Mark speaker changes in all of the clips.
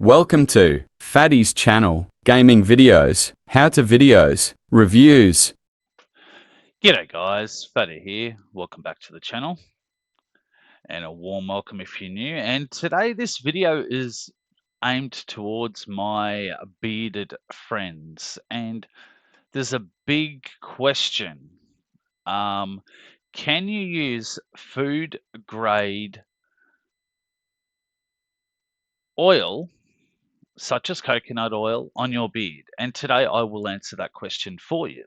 Speaker 1: Welcome to Fatty's channel, gaming videos, how-to videos, reviews.
Speaker 2: G'day guys, Fatty here. Welcome back to the channel and a warm welcome if you're new. And today this video is aimed towards my bearded friends. And there's a big question. Can you use food grade oil, such as coconut oil, on your beard? And today I will answer that question for you.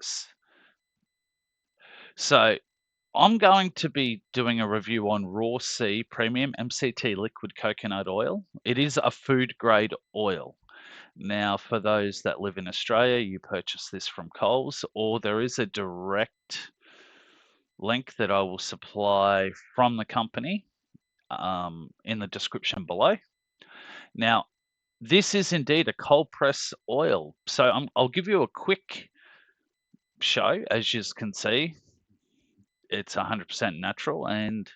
Speaker 2: So I'm going to be doing a review on Raw C Premium MCT liquid coconut oil. It is a food grade oil. Now, for those that live in Australia, you purchase this from Coles, or there is a direct link that I will supply from the company in the description below. Now, this is indeed a cold press oil. So I'll give you a quick show. As you can see, it's 100% natural, and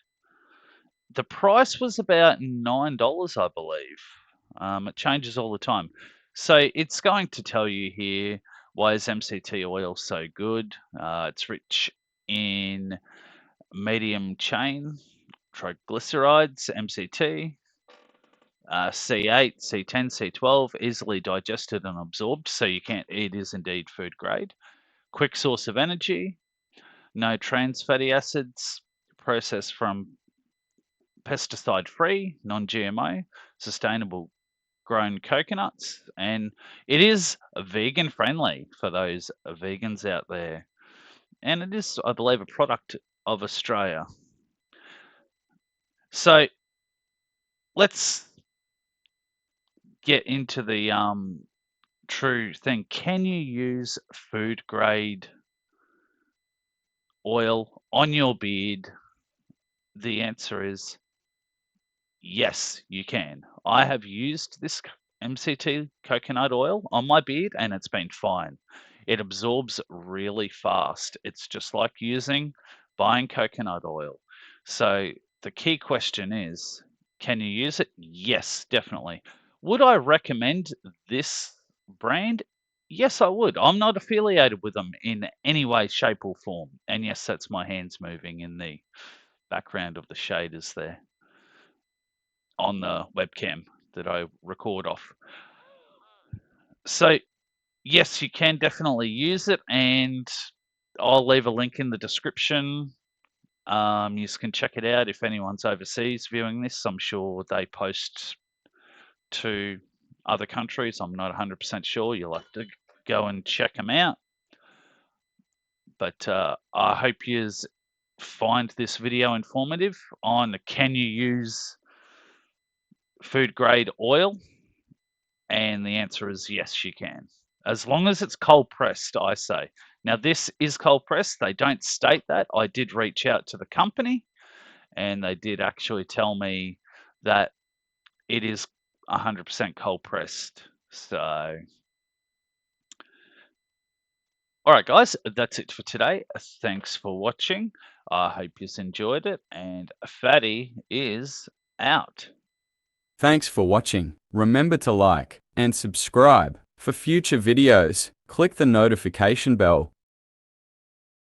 Speaker 2: the price was about $9, I believe. It changes all the time. So it's going to tell you here, why is MCT oil so good? It's rich in medium chain triglycerides, MCT, C8, C10, C12, easily digested and absorbed, so you can't, it is indeed food grade. Quick source of energy, no trans fatty acids, processed from pesticide-free, non-GMO, sustainable grown coconuts, and it is vegan friendly for those vegans out there. And it is, I believe, a product of Australia. So let's get into the true thing. Can you use food grade oil on your beard? The answer is yes, you can. I have used this MCT coconut oil on my beard and it's been fine. It absorbs really fast. It's just like buying coconut oil. So the key question is, can you use it? Yes, definitely. Would I recommend this brand? Yes, I would. I'm not affiliated with them in any way, shape, or form. And yes, that's my hands moving in the background of the shaders there on the webcam that I record off. So yes, you can definitely use it, and I'll leave a link in the description. You can check it out if anyone's overseas viewing this. I'm sure they post to other countries. I'm not 100% sure. You'll have to go and check them out. But I hope you find this video informative on can you use food grade oil, and the answer is yes, you can, as long as it's cold pressed, I say. Now this is cold pressed. They don't state that. I did reach out to the company and they did actually tell me that it is 100% cold pressed. So all right guys, that's it for today. Thanks for watching. I hope you enjoyed it, and Fatty is out.
Speaker 1: Thanks for watching. Remember to like and subscribe for future videos. Click the notification bell